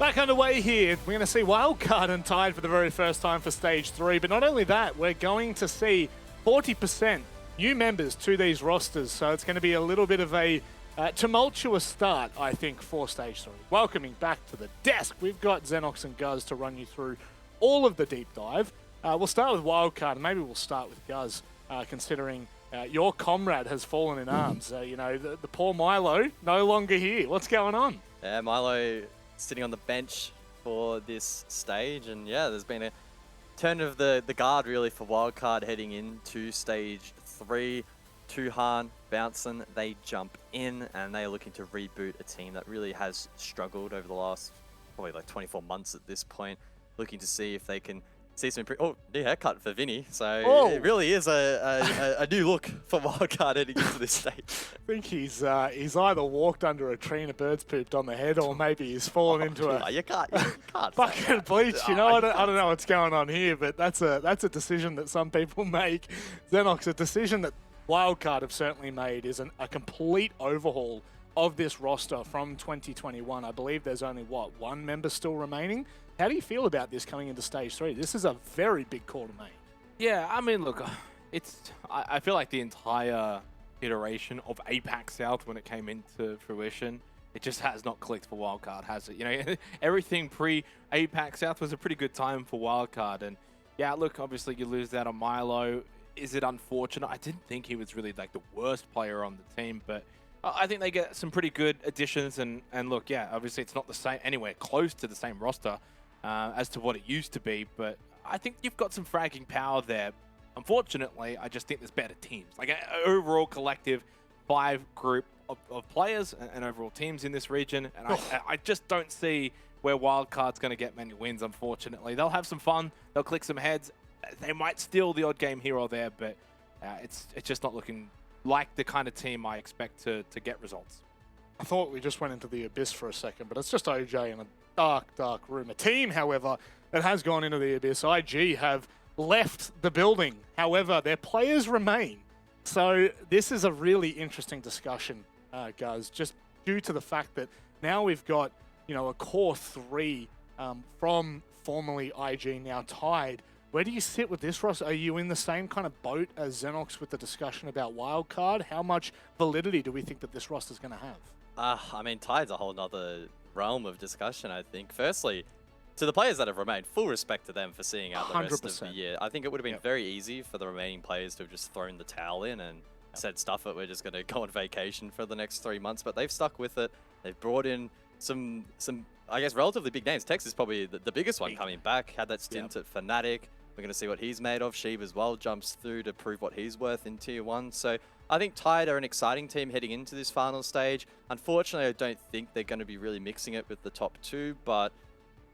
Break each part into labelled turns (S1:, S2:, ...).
S1: Back underway here. We're going to see Wildcard and Tyde for the very first time for Stage 3. But not only that, we're going to see 40% new members to these rosters. So it's going to be a little bit of a tumultuous start, I think, for Stage 3. Welcoming back to the desk, we've got Xenox and Guz to run you through all of the deep dive. We'll start with Wildcard, and maybe we'll start with Guz, considering your comrade has fallen in arms. You know, the poor Milo, no longer here. What's going on?
S2: Yeah, Milo sitting on the bench for this stage, and yeah, there's been a turn of the guard really for Wildcard heading into Stage 3. Tuhan, Bouncin, they jump in, and they're looking to reboot a team that really has struggled over the last probably like 24 months at this point, looking to see if they can see some new haircut for Vinny. So it really is a new look for Wildcard heading into this stage.
S1: I think he's either walked under a tree and a bird's pooped on the head, or maybe he's fallen into a
S2: you can't
S1: fucking bleach. You know, I don't know what's going on here, but that's a decision that some people make. Xenox, a decision that Wildcard have certainly made is a complete overhaul of this roster from 2021. I believe there's only, one member still remaining? How do you feel about this coming into Stage 3? This is a very big call to make.
S3: Yeah, I mean, look, I feel like the entire iteration of APAC South, when it came into fruition, it just has not clicked for Wildcard, has it? You know, everything pre-APAC South was a pretty good time for Wildcard. And yeah, look, obviously you lose that on Milo. Is it unfortunate? I didn't think he was really like the worst player on the team, but I think they get some pretty good additions. And look, yeah, obviously it's not the same, anywhere close to the same roster as to what it used to be, but I think you've got some fragging power there. Unfortunately, I just think there's better teams. Like an overall collective 5 group of players and overall teams in this region, and I just don't see where Wildcard's going to get many wins, unfortunately. They'll have some fun, they'll click some heads, they might steal the odd game here or there, but it's just not looking like the kind of team I expect to get results.
S1: I thought we just went into the abyss for a second, but it's just OJ in a dark, dark room. A team, however, that has gone into the abyss. IG have left the building. However, their players remain. So this is a really interesting discussion, guys, just due to the fact that now we've got, you know, a core 3 from formerly IG, now Tyde. Where do you sit with this, Ross? Are you in the same kind of boat as Xenox with the discussion about Wildcard? How much validity do we think that this roster's going to have?
S2: I mean, Tyde's a whole nother realm of discussion, I think. Firstly, to the players that have remained, full respect to them for seeing out the rest of the year. I think it would have been very easy for the remaining players to have just thrown the towel in and said, stuff it, we're just going to go on vacation for the next 3 months. But they've stuck with it. They've brought in some I guess, relatively big names. Tex is probably the biggest one coming back. Had that stint at Fnatic. We're going to see what he's made of. Sheev as well jumps through to prove what he's worth in Tier 1. So I think Tyde are an exciting team heading into this final stage. Unfortunately, I don't think they're going to be really mixing it with the top 2, but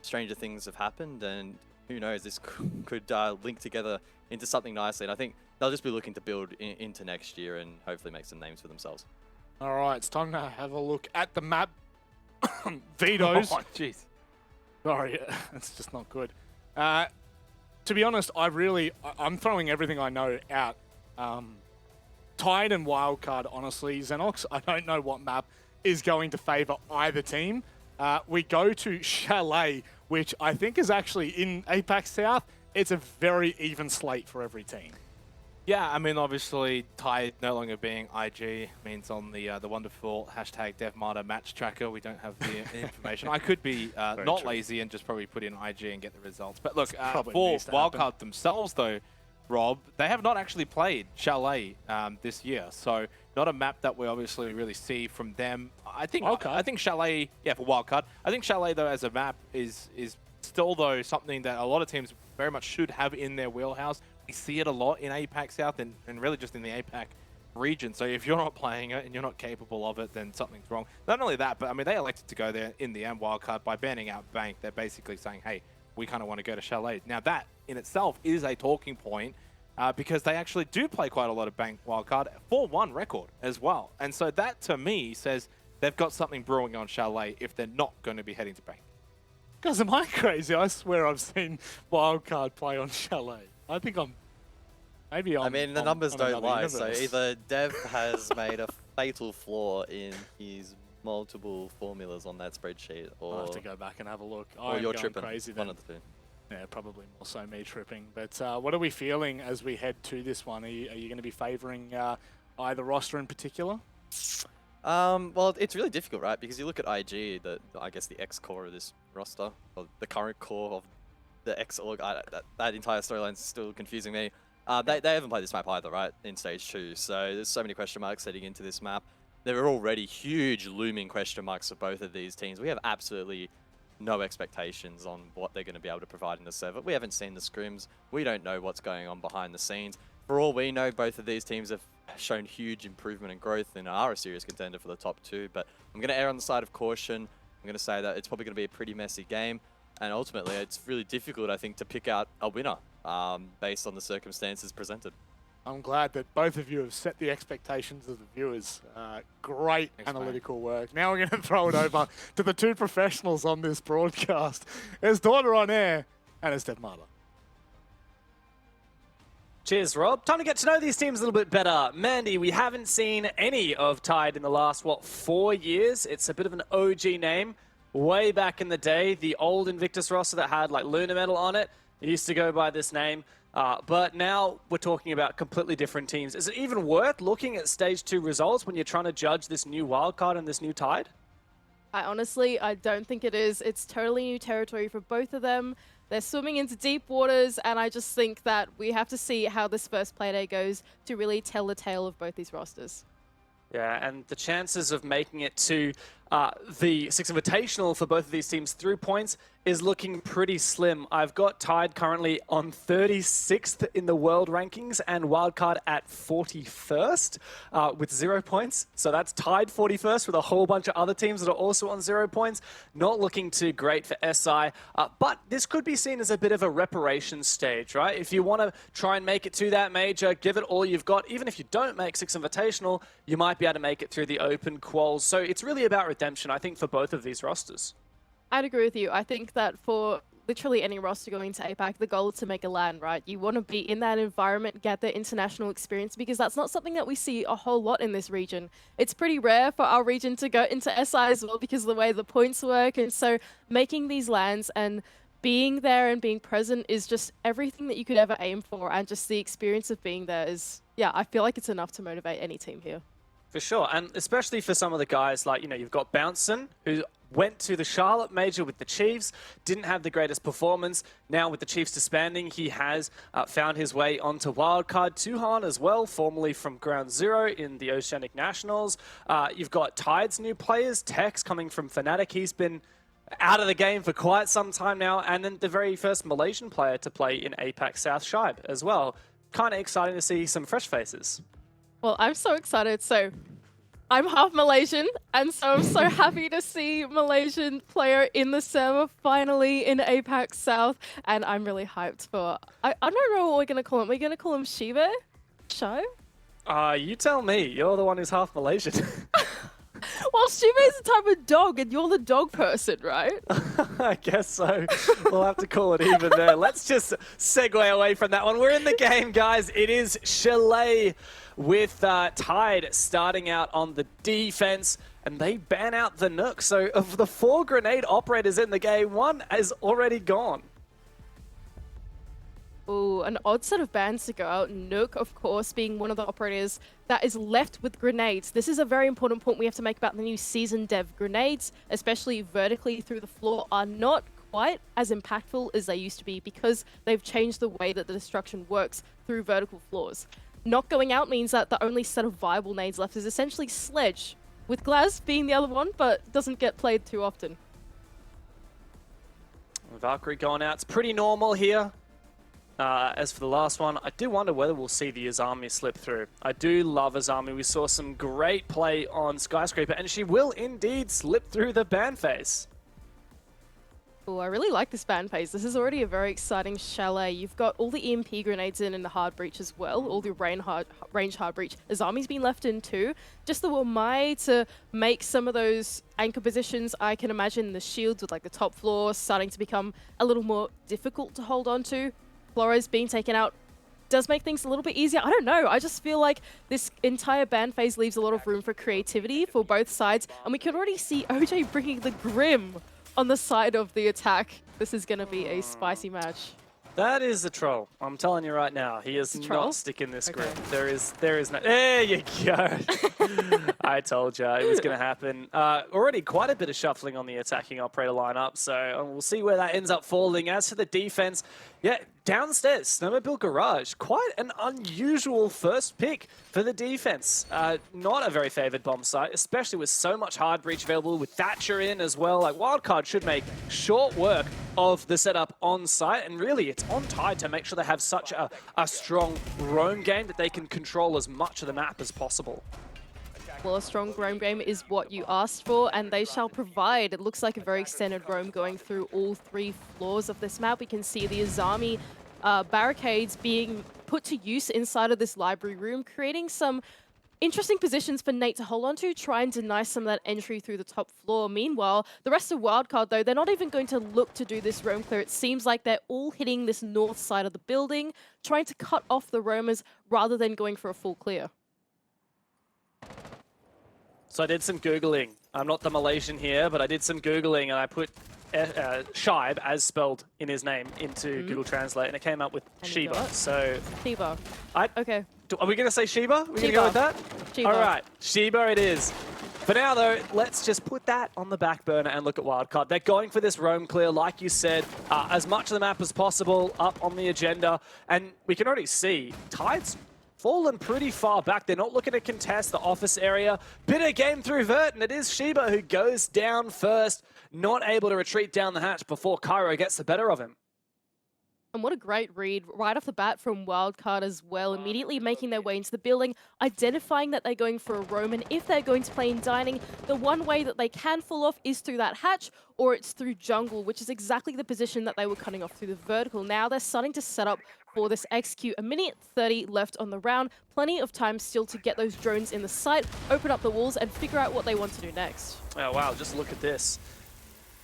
S2: stranger things have happened, and who knows, this could link together into something nicely. And I think they'll just be looking to build into next year and hopefully make some names for themselves.
S1: All right, it's time to have a look at the map. Vetoes.
S3: Oh, jeez.
S1: Sorry, it's just not good. To be honest, I'm throwing everything I know out. Tyde and Wildcard, honestly, Xenox, I don't know what map is going to favor either team. We go to CHALET, which I think is actually in APAC South. It's a very even slate for every team.
S3: Yeah, I mean, obviously, Tyde no longer being IG means on the wonderful hashtag DevMartyr match tracker, we don't have the information. I could be not lazy and just probably put in IG and get the results. But look, for Wildcard themselves, though, Rob, they have not actually played CHALET this year, so not a map that we obviously really see from them. I think CHALET, yeah, for Wildcard. I think CHALET, though, as a map is still, though, something that a lot of teams very much should have in their wheelhouse. We see it a lot in APAC South and really just in the APAC region. So if you're not playing it and you're not capable of it, then something's wrong. Not only that, but I mean, they elected to go there in the end, Wildcard, by banning out Bank. They're basically saying, hey, we kind of want to go to CHALET. Now that in itself is a talking point because they actually do play quite a lot of Bank Wildcard for 1 record as well. And so that to me says they've got something brewing on CHALET if they're not going to be heading to Bank.
S1: Guys, am I crazy? I swear I've seen Wildcard play on CHALET. I think I mean,
S2: the numbers don't lie. So either Dev has made a fatal flaw in his multiple formulas on that spreadsheet, or
S1: I'll have to go back and have a look.
S2: or you're
S1: going
S2: tripping.
S1: crazy
S2: One
S1: then.
S2: of the two.
S1: Yeah, probably more so me tripping. But what are we feeling as we head to this one? Are you going to be favouring either roster in particular?
S2: Well, it's really difficult, right? Because you look at IG, I guess the X-core of this roster, or the current core of the X-org, that entire storyline's still confusing me. They haven't played this map either, right, in Stage 2, so there's so many question marks heading into this map. There are already huge looming question marks for both of these teams. We have absolutely no expectations on what they're going to be able to provide in the server. We haven't seen the scrims. We don't know what's going on behind the scenes. For all we know, both of these teams have shown huge improvement and growth and are a serious contender for the top 2, but I'm going to err on the side of caution. I'm going to say that it's probably going to be a pretty messy game, and ultimately it's really difficult, I think, to pick out a winner based on the circumstances presented.
S1: I'm glad that both of you have set the expectations of the viewers. Great analytical work. Now we're going to throw it over to the two professionals on this broadcast. There's Daughter on air, and it's Devmata.
S4: Cheers, Rob. Time to get to know these teams a little bit better. Mandy, we haven't seen any of Tyde in the last, 4 years? It's a bit of an OG name. Way back in the day, the old Invictus roster that had like Lunar Metal on it, it used to go by this name. But now we're talking about completely different teams. Is it even worth looking at Stage 2 results when you're trying to judge this new Wildcard and this new Tyde?
S5: I don't think it is. It's totally new territory for both of them. They're swimming into deep waters, and I just think that we have to see how this first Playday goes to really tell the tale of both these rosters.
S4: Yeah, and the chances of making it to the Six Invitational for both of these teams through points is looking pretty slim. I've got Tyde currently on 36th in the world rankings and Wildcard at 41st with 0 points. So that's Tyde 41st with a whole bunch of other teams that are also on 0 points. Not looking too great for SI, but this could be seen as a bit of a reparation stage, right? If you want to try and make it to that major, give it all you've got. Even if you don't make Six Invitational, you might be able to make it through the open quals. So it's really about redemption, I think, for both of these rosters.
S5: I'd agree with you. I think that for literally any roster going to APAC, the goal is to make a LAN, right? You want to be in that environment, get the international experience, because that's not something that we see a whole lot in this region. It's pretty rare for our region to go into SI as well because of the way the points work. And so making these LANs and being there and being present is just everything that you could ever aim for. And just the experience of being there is, yeah, I feel like it's enough to motivate any team here.
S4: For sure, and especially for some of the guys like, you've got Bouncin, who went to the Charlotte Major with the Chiefs, didn't have the greatest performance. Now with the Chiefs disbanding, he has found his way onto Wildcard. Tuhan as well, formerly from Ground Zero in the Oceanic Nationals. You've got Tyde's new players, Tex coming from Fnatic. He's been out of the game for quite some time now, and then the very first Malaysian player to play in APAC South Shibe as well. Kind of exciting to see some fresh faces.
S5: Well, I'm so excited. So I'm half Malaysian, and so I'm so happy to see Malaysian player in the server finally in APAC South, and I'm really hyped for... I don't know what we're going to call him. We're going to call him Shive? Sho?
S4: You tell me. You're the one who's half Malaysian.
S5: Well, Shive is a type of dog, and you're the dog person, right?
S4: I guess so. We'll have to call it even there. Let's just segue away from that one. We're in the game, guys. It is CHALET with Tyde starting out on the defense, and they ban out the Nook. So of the 4 grenade operators in the game, 1 is already gone.
S5: Ooh, an odd set of bans to go out. Nook, of course, being one of the operators that is left with grenades. This is a very important point we have to make about the new season dev. Grenades, especially vertically through the floor, are not quite as impactful as they used to be because they've changed the way that the destruction works through vertical floors. Not going out means that the only set of viable nades left is essentially Sledge, with Glaz being the other one, but doesn't get played too often.
S4: Valkyrie going out. It's pretty normal here. As for the last one, I do wonder whether we'll see the Azami slip through. I do love Azami. We saw some great play on Skyscraper, and she will indeed slip through the ban face.
S5: Oh, I really like this ban phase. This is already a very exciting CHALET. You've got all the EMP grenades in the hard breach as well, all the range hard breach. Azami's been left in too. Just the Wamai to make some of those anchor positions. I can imagine the shields with like the top floor starting to become a little more difficult to hold on to. Flores being taken out does make things a little bit easier. I don't know. I just feel like this entire ban phase leaves a lot of room for creativity for both sides. And we can already see OJ bringing the Grim on the side of the attack. This is going to be a spicy match.
S4: That is a troll. I'm telling you right now. He is not sticking this Grim. There is no... There you go. I told you it was going to happen. Already quite a bit of shuffling on the attacking operator lineup, so we'll see where that ends up falling. As for the defense, yeah, downstairs, Snowmobile Garage. Quite an unusual first pick for the defense. Not a very favored bomb site, especially with so much hard breach available, with Thatcher in as well. Like, Wildcard should make short work of the setup on site, and really it's on Tyde to make sure they have such a strong roam game that they can control as much of the map as possible.
S5: Well, a strong roam game is what you asked for, and they shall provide. It looks like a very extended roam going through all 3 floors of this map. We can see the Azami barricades being put to use inside of this library room, creating some interesting positions for Nate to hold on to, try and deny some of that entry through the top floor. Meanwhile, the rest of Wildcard, though, they're not even going to look to do this roam clear. It seems like they're all hitting this north side of the building, trying to cut off the roamers rather than going for a full clear.
S4: So I did some Googling. I'm not the Malaysian here, but I did some Googling and I put Shibe, as spelled in his name, into Google Translate, and it came up with Shiba. So
S5: Shiba.
S4: Okay. Are we going to say Shiba? Are we going to go with that?
S5: Shiba.
S4: All right. Shiba it is. For now, though, let's just put that on the back burner and look at Wildcard. They're going for this roam clear, like you said, as much of the map as possible up on the agenda. And we can already see Tyde's fallen pretty far back. They're not looking to contest the office area. Bit of game through Vert, and it is Shiba who goes down first, not able to retreat down the hatch before Cairo gets the better of him.
S5: And what a great read right off the bat from Wildcard as well, immediately making their way into the building, identifying that they're going for a roam, and if they're going to play in dining, the one way that they can fall off is through that hatch, or it's through jungle, which is exactly the position that they were cutting off through the vertical. Now they're starting to set up for this execute. 1:30 left on the round, plenty of time still to get those drones in the site, open up the walls, and figure out what they want to do next.
S4: Oh wow, just look at this.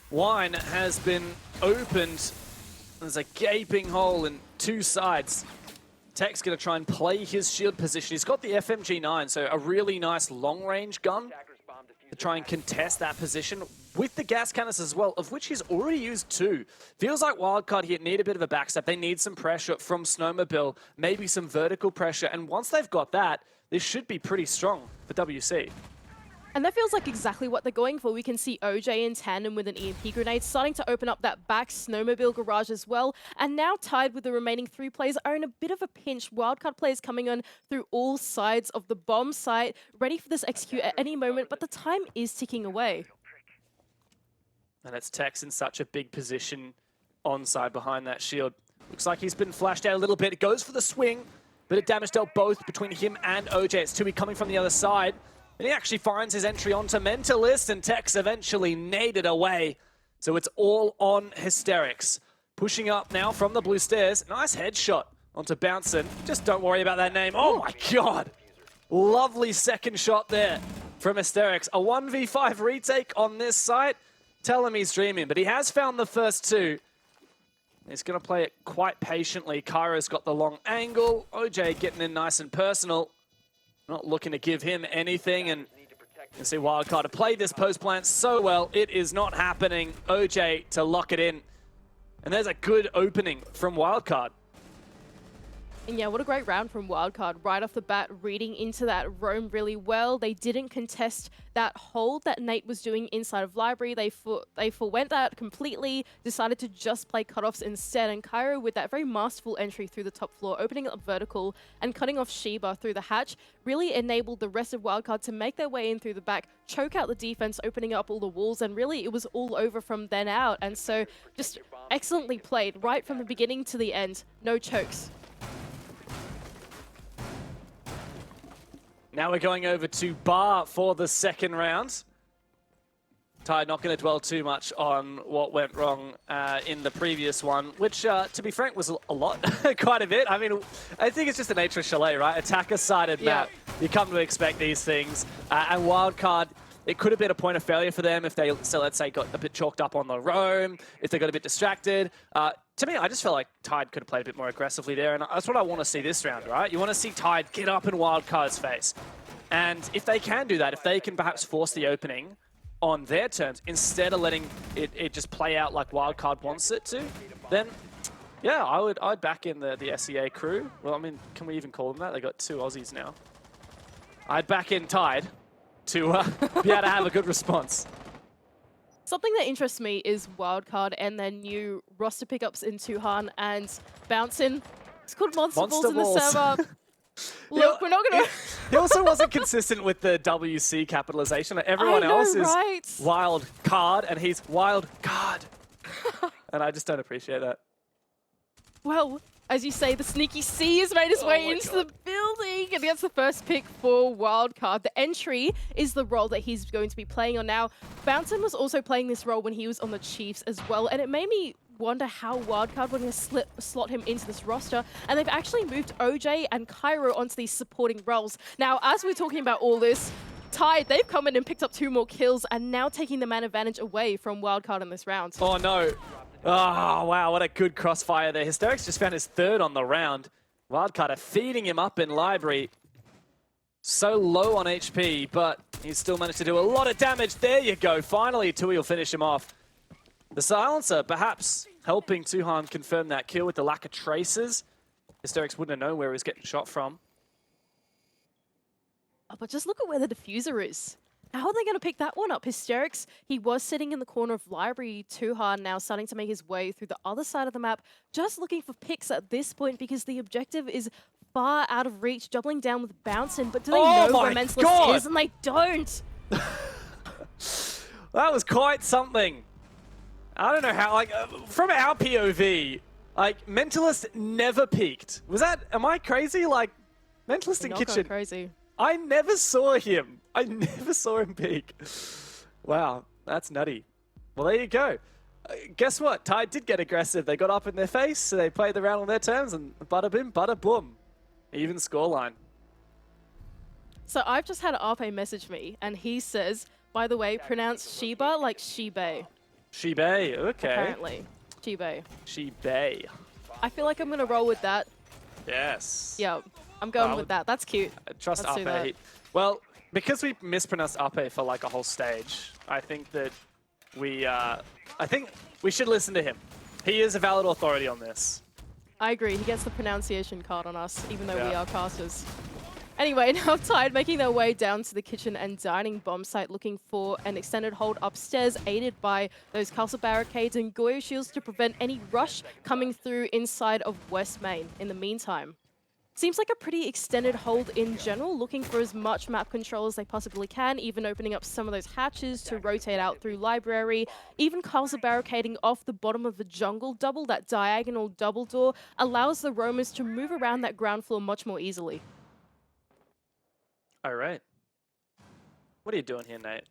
S4: Wine has been opened. There's a gaping hole in 2 sides. Tech's going to try and play his shield position. He's got the FMG9, so a really nice long-range gun to try and contest that position with the gas cannons as well, of which he's already used 2. Feels like Wildcard here need a bit of a backstep. They need some pressure from Snowmobile, maybe some vertical pressure, and once they've got that, this should be pretty strong for WC.
S5: And that feels like exactly what they're going for. We can see OJ in tandem with an EMP grenade, starting to open up that back Snowmobile garage as well. And now Tyde with the remaining 3 players are in a bit of a pinch. Wildcard players coming on through all sides of the bomb site, ready for this execute at any moment, but the time is ticking away.
S4: And it's Tex in such a big position onside behind that shield. Looks like he's been flashed out a little bit. It goes for the swing, bit of damage dealt both between him and OJ. It's Tui coming from the other side. And he actually finds his entry onto Mentalist, and Tex eventually naded away. So it's all on Hysterics. Pushing up now from the blue stairs. Nice headshot onto Bouncin. Just don't worry about that name. Oh my god! Lovely second shot there from Hysterics. A 1v5 retake on this site. Tell him he's dreaming, but he has found the first 2. He's going to play it quite patiently. Cairo's got the long angle. OJ getting in nice and personal. Not looking to give him anything, and you can see Wildcard to play this post plant so well. It is not happening. OJ to lock it in. And there's a good opening from Wildcard.
S5: And yeah, what a great round from Wildcard. Right off the bat, reading into that roam really well. They didn't contest that hold that Nate was doing inside of Library. They forwent that completely, decided to just play cutoffs instead. And Cairo with that very masterful entry through the top floor, opening up vertical and cutting off Shiba through the hatch, really enabled the rest of Wildcard to make their way in through the back, choke out the defense, opening up all the walls, and really it was all over from then out. And so just excellently played right from the beginning to the end. No chokes.
S4: Now we're going over to Bar for the second round. Tyde not going to dwell too much on what went wrong in the previous one, which, to be frank, was a lot, quite a bit. I mean, I think it's just the nature of CHALET, right? Attacker-sided map. You come to expect these things. And Wildcard, it could have been a point of failure for them if they, so let's say, got a bit chalked up on the roam, if they got a bit distracted. To me, I just felt like Tyde could have played a bit more aggressively there, and that's what I want to see this round, right? You want to see Tyde get up in Wildcard's face. And if they can do that, if they can perhaps force the opening on their terms, instead of letting it just play out like Wildcard wants it to, then, yeah, I'd back in the SEA crew. Well, I mean, can we even call them that? They got 2 Aussies now. I'd back in Tyde to be able to have a good response.
S5: Something that interests me is Wildcard and their new roster pickups in Tuhan and Bouncing. It's called Monster Balls in the server. Look, we're not going to...
S4: He also wasn't consistent with the WC capitalization. Everyone else is Wildcard, and he's Wildcard. And I just don't appreciate that.
S5: Well, as you say, the sneaky C has made his way into the building, and that's the first pick for Wildcard. The entry is the role that he's going to be playing on now. Bouncin was also playing this role when he was on the Chiefs as well, and it made me wonder how Wildcard were going to slot him into this roster, and they've actually moved OJ and Cairo onto these supporting roles. Now, as we're talking about all this, Tyde, they've come in and picked up 2 more kills, and now taking the man advantage away from Wildcard in this round.
S4: Oh, no. Oh, wow, what a good crossfire there. Hysterics just found his 3rd on the round. Wildcard are feeding him up in Library. So low on HP, but he's still managed to do a lot of damage. There you go. Finally, Tui will finish him off. The silencer perhaps helping Tuhan confirm that kill with the lack of traces. Hysterics wouldn't have known where he was getting shot from.
S5: Oh, but just look at where the diffuser is. How are they going to pick that one up? Hysterics, he was sitting in the corner of Library. Tuhan now starting to make his way through the other side of the map, just looking for picks at this point because the objective is far out of reach, doubling down with Bouncing. But do they know where Mentalist is? And they don't.
S4: That was quite something. I don't know how, like, from our POV, like, Mentalist never peaked. Was that, am I crazy? Like, Mentalist in Kitchen.
S5: Crazy.
S4: I never saw him. I never saw him peak. Wow, that's nutty. Well, there you go. Guess what? Tyde did get aggressive. They got up in their face, so they played the round on their terms, and bada bim, bada boom. Even scoreline.
S5: So I've just had Arpe message me, and he says, by the way, pronounce Sheba like Shibe.
S4: Shibe, okay.
S5: Apparently. Shibe.
S4: Shibe.
S5: I feel like I'm going to roll with that.
S4: Yes.
S5: Yeah, I'm going with that. That's cute.
S4: Trust Arpe. Well, because we mispronounced Arpe for like a whole stage, I think that we should listen to him. He is a valid authority on this.
S5: I agree. He gets the pronunciation card on us, even though we are casters. Anyway, now Tyde making their way down to the kitchen and dining bomb site, looking for an extended hold upstairs, aided by those castle barricades and Goyo shields to prevent any rush coming through inside of West Main. In the meantime, seems like a pretty extended hold in general, looking for as much map control as they possibly can, even opening up some of those hatches to rotate out through Library. Even castle barricading off the bottom of the jungle double, that diagonal double door, allows the roamers to move around that ground floor much more easily.
S4: All right. What are you doing here, Nate?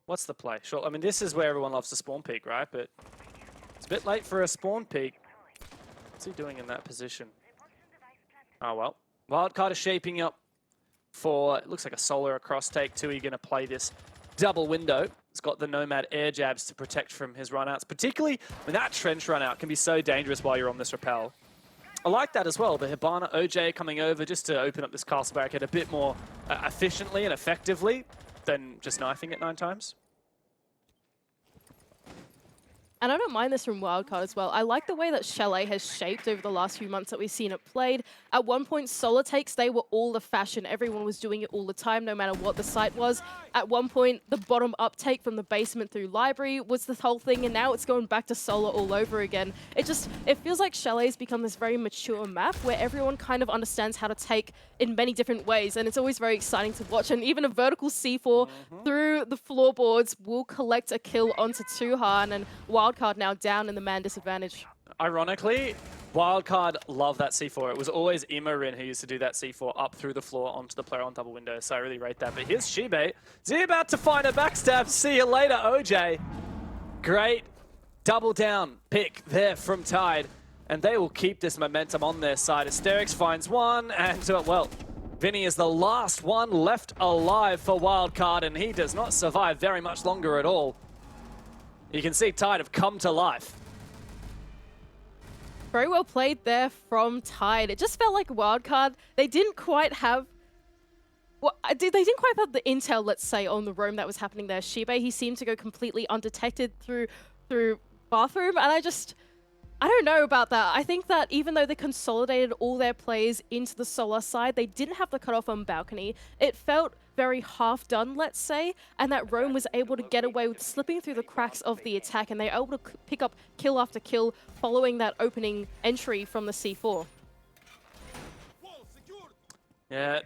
S4: What's the play? Sure. I mean, this is where everyone loves to spawn peek, right? But it's a bit late for a spawn peek. What's he doing in that position? Oh, well. Wildcard is shaping up for, it looks like a solar across take too. He's going to play this double window. He's got the Nomad air jabs to protect from his runouts, particularly when that trench runout can be so dangerous while you're on this rappel. I like that as well. The Hibana OJ coming over just to open up this castle barricade a bit more efficiently and effectively than just knifing it 9 times.
S5: And I don't mind this from Wildcard as well. I like the way that CHALET has shaped over the last few months that we've seen it played. At one point, solo takes, they were all the fashion. Everyone was doing it all the time, no matter what the site was. At one point, the bottom uptake from the basement through Library was the whole thing, and now it's going back to solo all over again. It feels like CHALET's become this very mature map where everyone kind of understands how to take in many different ways, and it's always very exciting to watch. And even a vertical C4 through the floorboards will collect a kill onto Tuhan, and Wildcard now down in the man disadvantage.
S4: Ironically, Wildcard love that C4. It was always Imorin who used to do that C4 up through the floor onto the player on double window, so I really rate that. But here's Shibe. Is he about to find a backstab? See you later, OJ. Great double down pick there from Tyde, and they will keep this momentum on their side. Hysterics finds one, and well, Vinny is the last one left alive for Wildcard, and he does not survive very much longer at all. You can see Tyde have come to life.
S5: Very well played there from Tyde. It just felt like Wildcard. They didn't quite have... Well, they didn't quite have the intel, let's say, on the roam that was happening there. Shibe, he seemed to go completely undetected through bathroom, and I don't know about that. I think that even though they consolidated all their players into the Solar side, they didn't have the cutoff on balcony. It felt very half done, let's say, and that Roam was able to get away with slipping through the cracks of the attack, and they were able to pick up kill after kill following that opening entry from the C4.
S4: Yeah,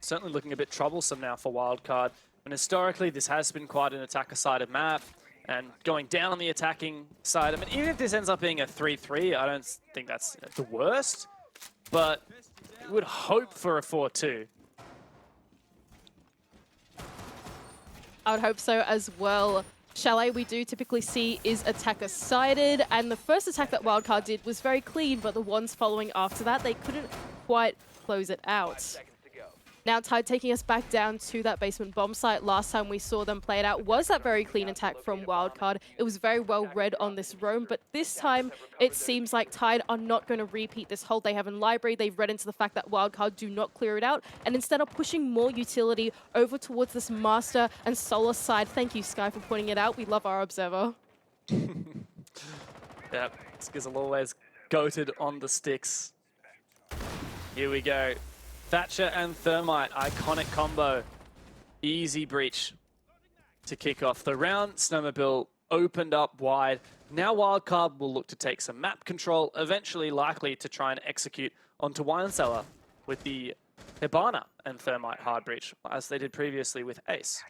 S4: certainly looking a bit troublesome now for Wildcard. And historically, this has been quite an attacker-sided map. And going down on the attacking side, I mean, even if this ends up being a 3-3, I don't think that's the worst. But we would hope for a 4-2.
S5: I would hope so as well. CHALET, we do typically see, is attacker-sided. And the first attack that Wildcard did was very clean, but the ones following after that, they couldn't quite close it out. Now Tyde taking us back down to that basement bomb site. Last time we saw them play it out was that very clean attack from Wildcard. It was very well read on this roam, but this time it seems like Tyde are not going to repeat this hold they have in library. They've read into the fact that Wildcard do not clear it out, and instead of pushing more utility over towards this Master and Solar side. Thank you, Sky, for pointing it out. We love our Observer.
S4: Yep, Skizzle always goated on the sticks. Here we go. Thatcher and Thermite, iconic combo. Easy breach to kick off the round. Snowmobile opened up wide. Now Wildcard will look to take some map control, eventually likely to try and execute onto Wine Cellar with the Hibana and Thermite hard breach, as they did previously with Ace.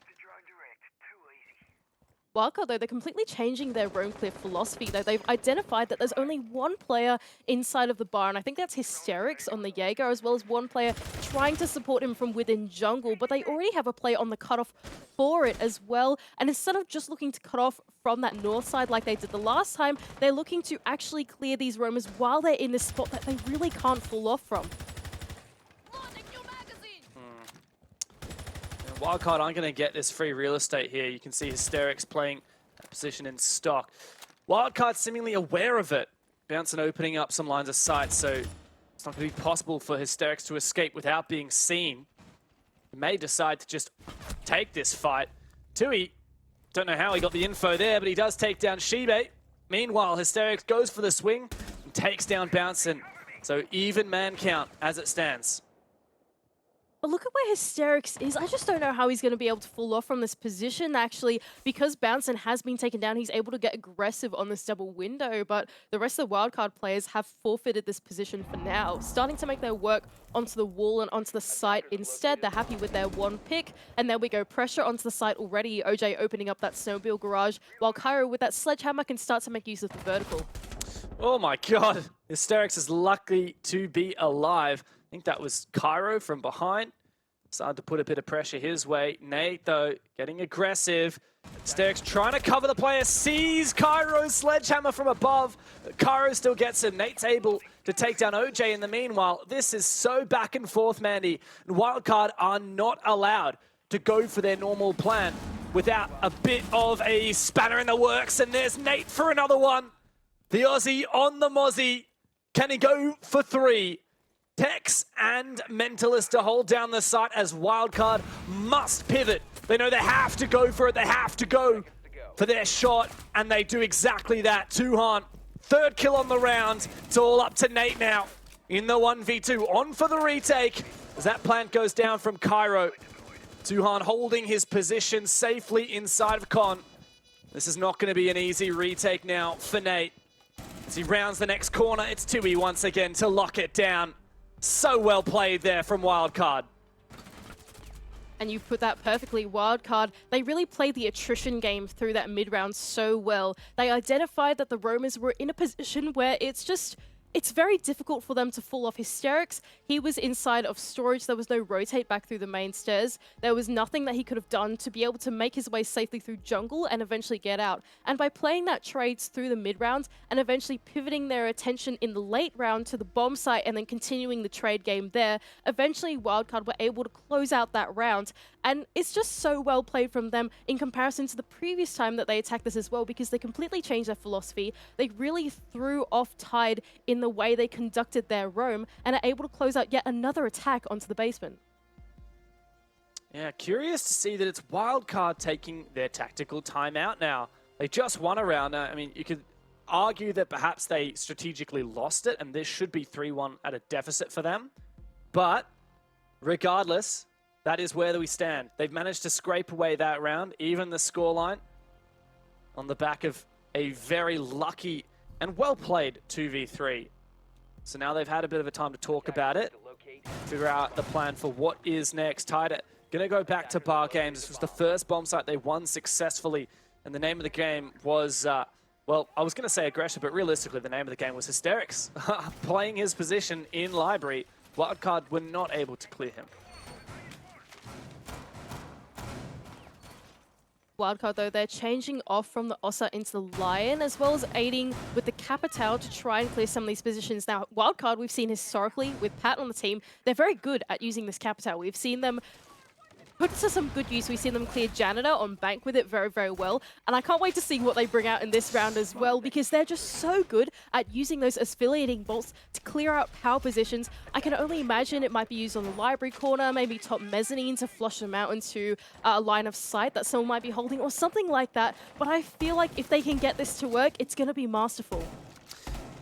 S5: Wildcard, though, they're completely changing their roam clear philosophy, though. They've identified that there's only one player inside of the bar, and I think that's Hysterics on the Jaeger, as well as one player trying to support him from within jungle, but they already have a player on the cutoff for it as well. And instead of just looking to cut off from that north side like they did the last time, they're looking to actually clear these roamers while they're in this spot that they really can't fall off from.
S4: Wildcard aren't going to get this free real estate here. You can see Hysterics playing that position in stock. Wildcard seemingly aware of it. Bounce and opening up some lines of sight, so it's not going to be possible for Hysterics to escape without being seen. He may decide to just take this fight. Tui, don't know how he got the info there, but he does take down Shibe. Meanwhile, Hysterics goes for the swing and takes down Bouncin'. So even man count as it stands.
S5: But look at where Hysterics is. I just don't know how he's going to be able to fall off from this position, actually. Because Bouncin' has been taken down, he's able to get aggressive on this double window. But the rest of the Wildcard players have forfeited this position for now, starting to make their work onto the wall and onto the site instead. They're happy with their one pick. And there we go. Pressure onto the site already. OJ opening up that snowmobile garage, while Cairo with that sledgehammer can start to make use of the vertical.
S4: Oh my god. Hysterics is lucky to be alive. I think that was Cairo from behind. Started to put a bit of pressure his way. Nate, though, getting aggressive. Hysterics trying to cover the player. Sees Cairo's sledgehammer from above. Cairo still gets him. Nate's able to take down OJ in the meanwhile. This is so back and forth, Mandy. And Wildcard are not allowed to go for their normal plan without a bit of a spanner in the works. And there's Nate for another one. The Aussie on the Mozzie. Can he go for three? Tex and Mentalist to hold down the site as Wildcard must pivot. They know they have to go for it. They have to go for their shot, and they do exactly that. Tuhan, third kill on the round. It's all up to Nate now in the 1v2. On for the retake as that plant goes down from Cairo. Tuhan holding his position safely inside of Con. This is not going to be an easy retake now for Nate. As he rounds the next corner, it's Tui once again to lock it down. So well played there from Wildcard.
S5: And you put that perfectly. Wildcard, they really played the attrition game through that mid-round so well. They identified that the roamers were in a position where it's very difficult for them to fall off Hysterics. He was inside of storage. There was no rotate back through the main stairs. There was nothing that he could have done to be able to make his way safely through jungle and eventually get out. And by playing that trades through the mid-round and eventually pivoting their attention in the late round to the bomb site and then continuing the trade game there, eventually Wildcard were able to close out that round. And it's just so well played from them in comparison to the previous time that they attacked this as well, because they completely changed their philosophy. They really threw off Tyde in the way they conducted their roam and are able to close out yet another attack onto the basement.
S4: Yeah, curious to see that it's Wildcard taking their tactical timeout now. They just won a round. I mean, you could argue that perhaps they strategically lost it, and this should be 3-1 at a deficit for them. But regardless, that is where we stand. They've managed to scrape away that round, even the scoreline, on the back of a very lucky and well-played 2v3. So now they've had a bit of a time to talk about it, figure out the plan for what is next. Tyde gonna go back to Bar Games. This was the first bomb site they won successfully, and the name of the game was, well, I was gonna say Aggression, but realistically the name of the game was Hysterics. Playing his position in Library, Wildcard were not able to clear him.
S5: Wildcard, though, they're changing off from the Ossa into the Lion, as well as aiding with the Capital to try and clear some of these positions. Now, Wildcard, we've seen historically with Pat on the team, they're very good at using this Capital. We've seen them put to some good use. We've seen them clear Janitor on Bank with it very, very well. And I can't wait to see what they bring out in this round as well, because they're just so good at using those affiliating bolts to clear out power positions. I can only imagine it might be used on the Library corner, maybe top mezzanine to flush them out into a line of sight that someone might be holding or something like that. But I feel like if they can get this to work, it's going to be masterful.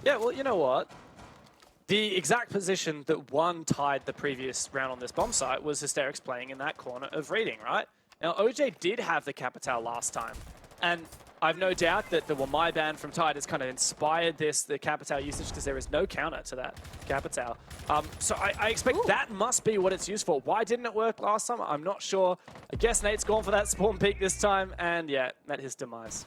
S4: Yeah, well, you know what? The exact position that won Tyde the previous round on this bomb site was Hysterics playing in that corner of Reading, right? Now, OJ did have the Capital last time, and I've no doubt that the my ban from Tyde has kind of inspired the Capital usage, because there is no counter to that Capital. So I expect that must be what it's used for. Why didn't it work last time? I'm not sure. I guess Nate's gone for that spawn peak this time, and yeah, met his demise.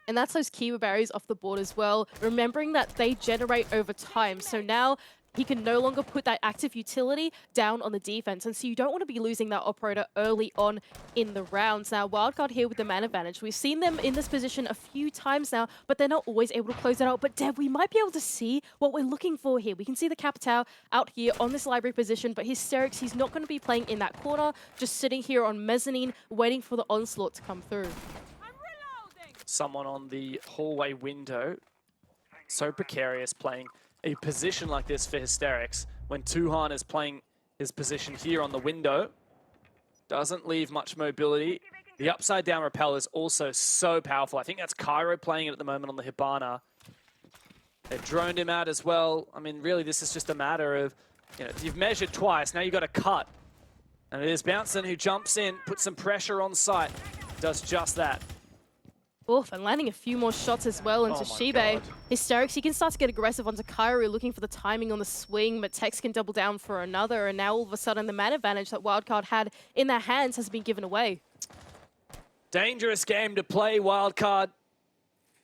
S5: And that's those keyword barriers off the board as well, remembering that they generate over time. So now he can no longer put that active utility down on the defense. And so you don't want to be losing that operator early on in the rounds. Now, Wildcard here with the man advantage. We've seen them in this position a few times now, but they're not always able to close it out. But Deb, we might be able to see what we're looking for here. We can see the Capital out here on this Library position, but Hysterics, he's not going to be playing in that corner, just sitting here on Mezzanine, waiting for the onslaught to come through.
S4: Someone on the hallway window. So precarious playing a position like this for Hysterics when Tuhan is playing his position here on the window. Doesn't leave much mobility. The upside down rappel is also so powerful. I think that's Cairo playing it at the moment on the Hibana. They've droned him out as well. I mean, really, this is just a matter of, you know, you've measured twice, now you've got to cut. And it is Bouncin who jumps in, puts some pressure on site, does just that.
S5: Oof, and landing a few more shots as well into Shibe. Hysterics, he can start to get aggressive onto Kairi, looking for the timing on the swing, but Tex can double down for another, and now all of a sudden the man advantage that Wildcard had in their hands has been given away.
S4: Dangerous game to play, Wildcard.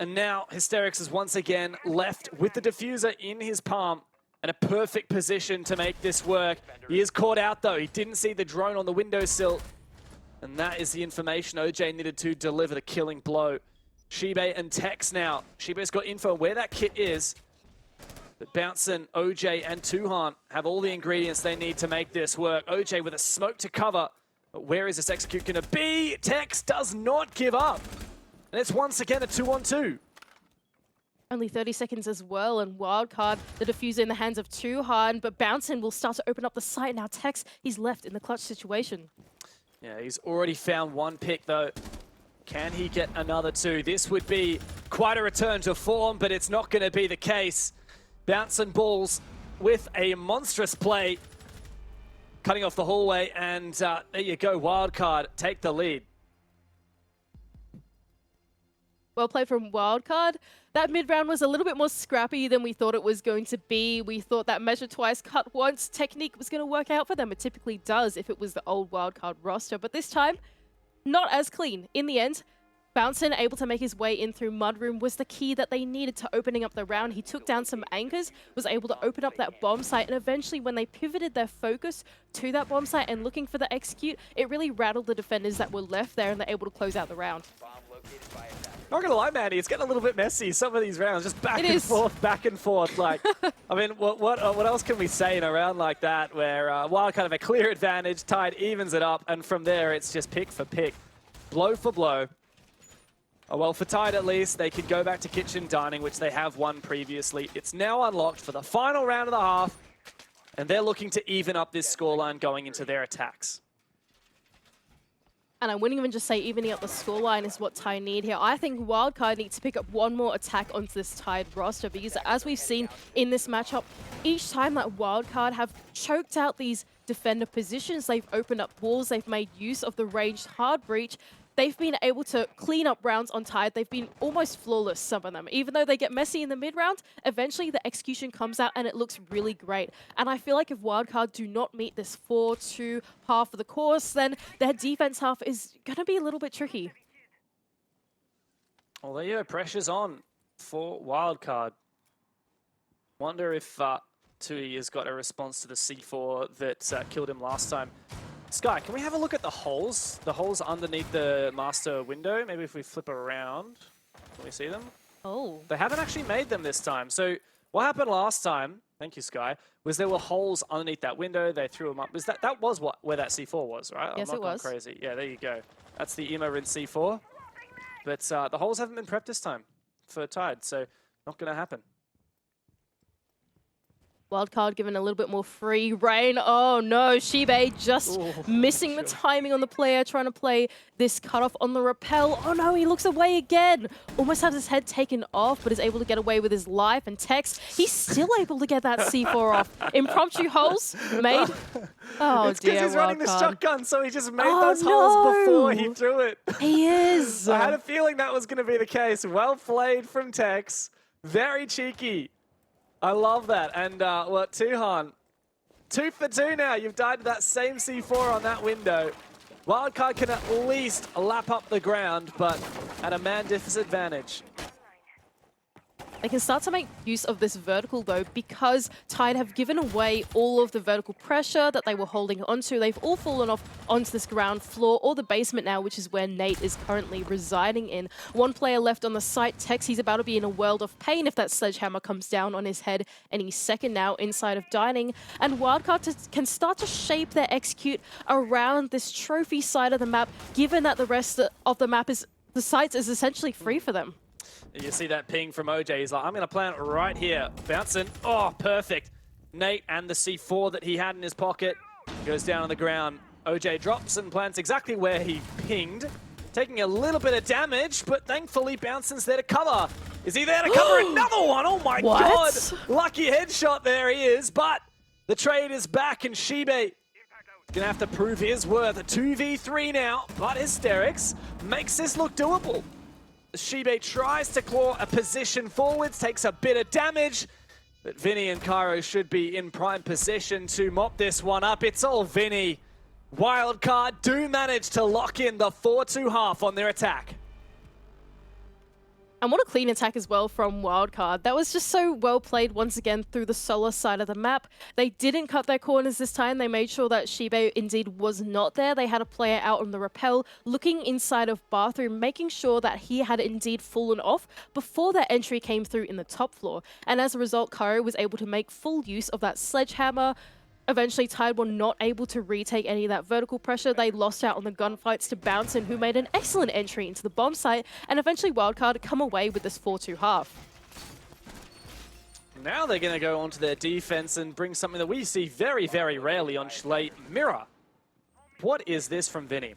S4: And now Hysterics is once again left with the diffuser in his palm and a perfect position to make this work. He is caught out though. He didn't see the drone on the windowsill. And that is the information OJ needed to deliver the killing blow. Shibe and Tex now. Shibe's got info where that kit is. But Bouncin, OJ, and Tuhan have all the ingredients they need to make this work. OJ with a smoke to cover. But where is this execute going to be? Tex does not give up. And it's once again a 2-on-2.
S5: Only 30 seconds as well, and Wildcard, the diffuser in the hands of Tuhan, but Bouncin will start to open up the site. Now Tex, he's left in the clutch situation.
S4: Yeah, he's already found one pick though. Can he get another two? This would be quite a return to form, but it's not going to be the case. Bouncin balls with a monstrous play. Cutting off the hallway, and there you go, Wildcard take the lead.
S5: Well played from Wildcard. That mid-round was a little bit more scrappy than we thought it was going to be. We thought that measure twice, cut once technique was going to work out for them. It typically does if it was the old Wildcard roster, but this time, not as clean. In the end, Bouncin able to make his way in through Mudroom was the key that they needed to opening up the round. He took down some anchors, was able to open up that bomb site, and eventually when they pivoted their focus to that bomb site and looking for the execute, it really rattled the defenders that were left there and they're able to close out the round.
S4: Not gonna lie, Manny, it's getting a little bit messy. Some of these rounds, just back and forth. Like, I mean, what else can we say in a round like that where Wildcard have a clear advantage, Tyde evens it up, and from there it's just pick for pick, blow for blow. Oh, well, for Tyde at least, they could go back to kitchen dining, which they have won previously. It's now unlocked for the final round of the half, and they're looking to even up this scoreline going into their attacks.
S5: And I wouldn't even just say evening up the scoreline is what Tyde need here. I think Wildcard needs to pick up one more attack onto this Tyde roster, because as we've seen in this matchup, each time that Wildcard have choked out these defender positions, they've opened up walls, they've made use of the ranged hard breach. They've been able to clean up rounds on Tyde. They've been almost flawless, some of them. Even though they get messy in the mid-round, eventually the execution comes out and it looks really great. And I feel like if Wildcard do not meet this 4-2 half of the course, then their defense half is going to be a little bit tricky.
S4: Well, there you go. Pressure's on for Wildcard. Wonder if Tyde has got a response to the C4 that killed him last time. Sky, can we have a look at the holes? The holes underneath the master window. Maybe if we flip around, can we see them?
S5: Oh.
S4: They haven't actually made them this time. So what happened last time, thank you, Sky, was there were holes underneath that window. They threw them up. That was where that C4 was, right?
S5: Yes,
S4: I'm not
S5: it was.
S4: going crazy. Yeah, there you go. That's the Emo Rin C4. But the holes haven't been prepped this time for Tyde, so not going to happen.
S5: Wildcard given a little bit more free reign. Oh no, Shibe just missing the timing on the player, trying to play this cutoff on the rappel. Oh no, he looks away again. Almost had his head taken off, but is able to get away with his life and Tex. He's still able to get that C4 off. Impromptu holes made. Oh
S4: it's
S5: dear,
S4: because he's running the
S5: Wildcard.
S4: shotgun, so he just made those holes before he threw it.
S5: He is.
S4: I had a feeling that was going to be the case. Well played from Tex. Very cheeky. I love that. And well, Tuhan, 2 for 2 now. You've died to that same C4 on that window. Wildcard can at least lap up the ground, but at a man disadvantage.
S5: They can start to make use of this vertical though, because Tyde have given away all of the vertical pressure that they were holding onto. They've all fallen off onto this ground floor or the basement now, which is where Nate is currently residing in. One player left on the site, Tex. He's about to be in a world of pain if that sledgehammer comes down on his head any second now inside of dining. And Wildcard can start to shape their execute around this trophy side of the map, given that the rest of the map is, the sites is essentially free for them.
S4: You see that ping from OJ. He's like, I'm going to plant right here. Bouncing. Oh, perfect. Nate and the C4 that he had in his pocket goes down on the ground. OJ drops and plants exactly where he pinged, taking a little bit of damage, but thankfully Bouncing's there to cover. Is he there to cover another one? Oh my God. Lucky headshot, there he is. But the trade is back and Shibe going to have to prove his worth. A 2v3 now, but Hysterics makes this look doable. Shibe tries to claw a position forwards, takes a bit of damage, but Vinny and Cairo should be in prime position to mop this one up. It's all Vinny. Wildcard do manage to lock in the 4-2 half on their attack.
S5: And what a clean attack as well from Wildcard. That was just so well played once again through the solar side of the map. They didn't cut their corners this time. They made sure that Shibe indeed was not there. They had a player out on the rappel, looking inside of bathroom, making sure that he had indeed fallen off before that entry came through in the top floor. And as a result, Cairo was able to make full use of that sledgehammer. Eventually, Tyde were not able to retake any of that vertical pressure. They lost out on the gunfights to Bouncing, who made an excellent entry into the bomb site, and eventually Wildcard come away with this 4-2 half.
S4: Now they're going to go onto their defense and bring something that we see very, very rarely on CHALET, Mirror. What is this from Vinny?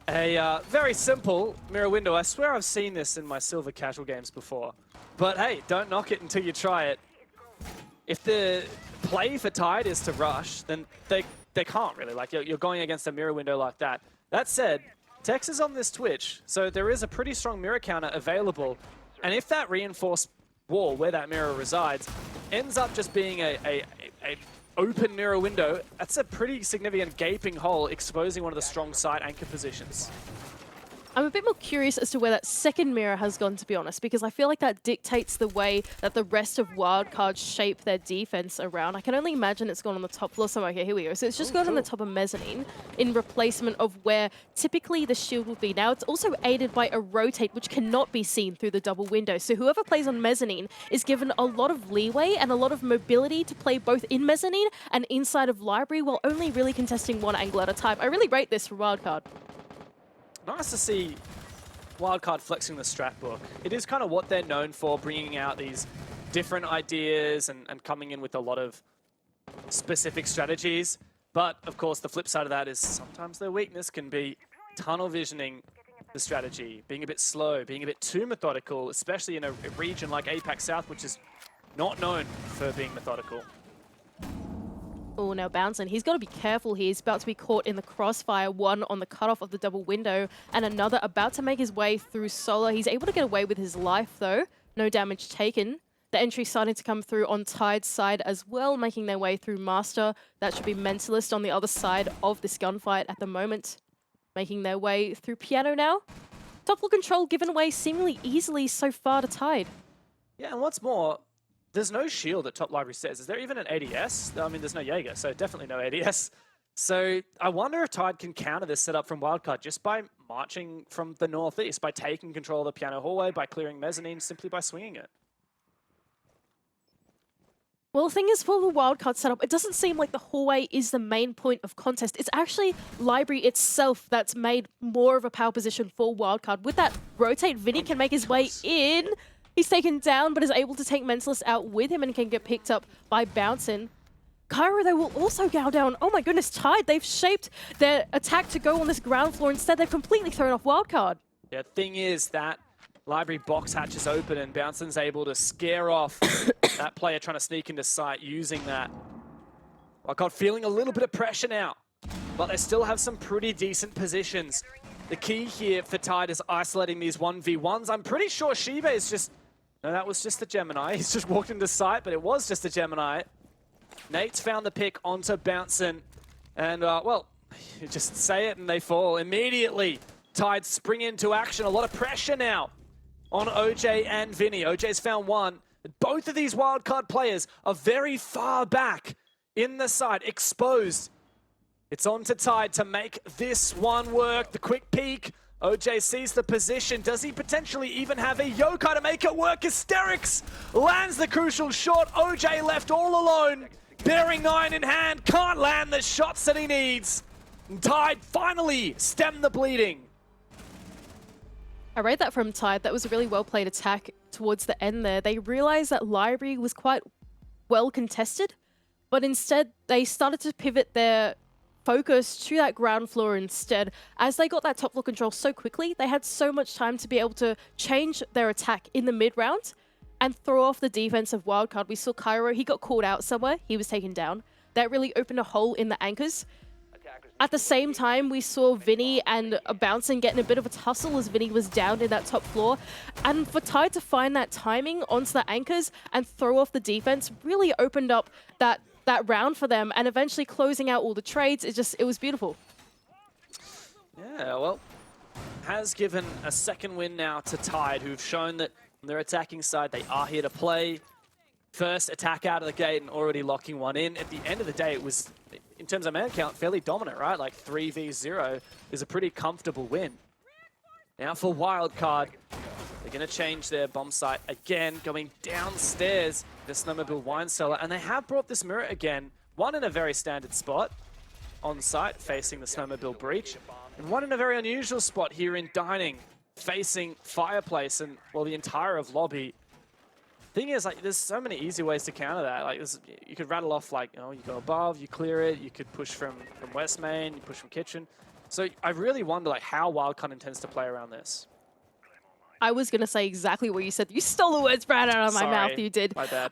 S4: A very simple mirror window. I swear I've seen this in my silver casual games before. But hey, don't knock it until you try it. If the play for Tyde is to rush, then they can't really. Like, you're going against a mirror window like that. That said, Tex is on this Twitch, so there is a pretty strong mirror counter available. And if that reinforced wall where that mirror resides ends up just being a open mirror window, that's a pretty significant gaping hole exposing one of the strong side anchor positions.
S5: I'm a bit more curious as to where that second mirror has gone, to be honest, because I feel like that dictates the way that the rest of Wildcard shape their defense around. I can only imagine it's gone on the top floor somewhere. Okay, here we go. So it's just gone on the top of mezzanine in replacement of where typically the shield would be. Now it's also aided by a rotate, which cannot be seen through the double window. So whoever plays on mezzanine is given a lot of leeway and a lot of mobility to play both in mezzanine and inside of library, while only really contesting one angle at a time. I really rate this for Wildcard.
S4: Nice to see Wildcard flexing the strat book. It is kind of what they're known for, bringing out these different ideas and coming in with a lot of specific strategies. But, of course, the flip side of that is sometimes their weakness can be tunnel visioning the strategy, being a bit slow, being a bit too methodical, especially in a region like APAC South, which is not known for being methodical.
S5: Oh, now Bouncing. He's got to be careful here. He's about to be caught in the crossfire. One on the cutoff of the double window, and another about to make his way through Solar. He's able to get away with his life, though. No damage taken. The entry starting to come through on Tyde's side as well, making their way through Master. That should be Mentalist on the other side of this gunfight at the moment. Making their way through Piano now. Top floor control given away seemingly easily so far to Tyde.
S4: Yeah, and what's more, there's no shield at top library stairs. Is there even an ADS? I mean, there's no Jaeger, so definitely no ADS. So I wonder if Tyde can counter this setup from Wildcard just by marching from the northeast, by taking control of the Piano hallway, by clearing mezzanine, simply by swinging it.
S5: Well, the thing is, for the Wildcard setup, it doesn't seem like the hallway is the main point of contest. It's actually Library itself that's made more of a power position for Wildcard. With that rotate, Vinny can make his way in. He's taken down, but is able to take Mentalist out with him and can get picked up by Bouncin. Cairo, though, will also go down. Oh my goodness, Tyde, they've shaped their attack to go on this ground floor. Instead, they've completely thrown off Wildcard.
S4: Yeah, thing is that Library box hatch is open and Bouncin's able to scare off that player trying to sneak into sight using that. Wildcard feeling a little bit of pressure now, but they still have some pretty decent positions. The key here for Tyde is isolating these 1v1s. I'm pretty sure Shibe is just... No, that was just the Gemini. He's just walked into sight, but it was just a Gemini. Nate's found the pick onto Bouncin. And, well, you just say it and they fall. Immediately, Tyde spring into action. A lot of pressure now on OJ and Vinny. OJ's found one. Both of these Wildcard players are very far back in the side, exposed. It's on to Tyde to make this one work. The quick peek. OJ sees the position. Does he potentially even have a Yokai to make it work? Hysterics lands the crucial shot. OJ left all alone. Bearing 9 in hand. Can't land the shots that he needs. And Tyde finally stemmed the bleeding.
S5: I read that from Tyde. That was a really well-played attack towards the end there. They realized that Library was quite well contested, but instead they started to pivot their focus to that ground floor instead. As they got that top floor control so quickly, they had so much time to be able to change their attack in the mid-round and throw off the defense of Wildcard. We saw Cairo, he got called out somewhere, he was taken down. That really opened a hole in the anchors. At the same time, we saw Vinny and Bouncin getting a bit of a tussle as Vinny was down in that top floor. And for Tyde to find that timing onto the anchors and throw off the defense really opened up that round for them, and eventually closing out all the trades. It was beautiful.
S4: Yeah, well, has given a second win now to Tyde, who've shown that on their attacking side, they are here to play. First attack out of the gate and already locking one in. At the end of the day, it was, in terms of man count, fairly dominant, right? Like 3v0 is a pretty comfortable win. Now for Wildcard, they're going to change their bomb site again, going downstairs the Snowmobile wine cellar, and they have brought this mirror again, one in a very standard spot on site facing the Snowmobile breach, and one in a very unusual spot here in dining facing fireplace and, well, the entire of lobby. Thing is, like, there's so many easy ways to counter that. Like, you could rattle off, like, you know, you go above, you clear it, you could push from West Main, you push from kitchen. So I really wonder, like, how Wildcard intends to play around this.
S5: I was going to say exactly what you said. You stole the words right out of my mouth, you did.
S4: My bad.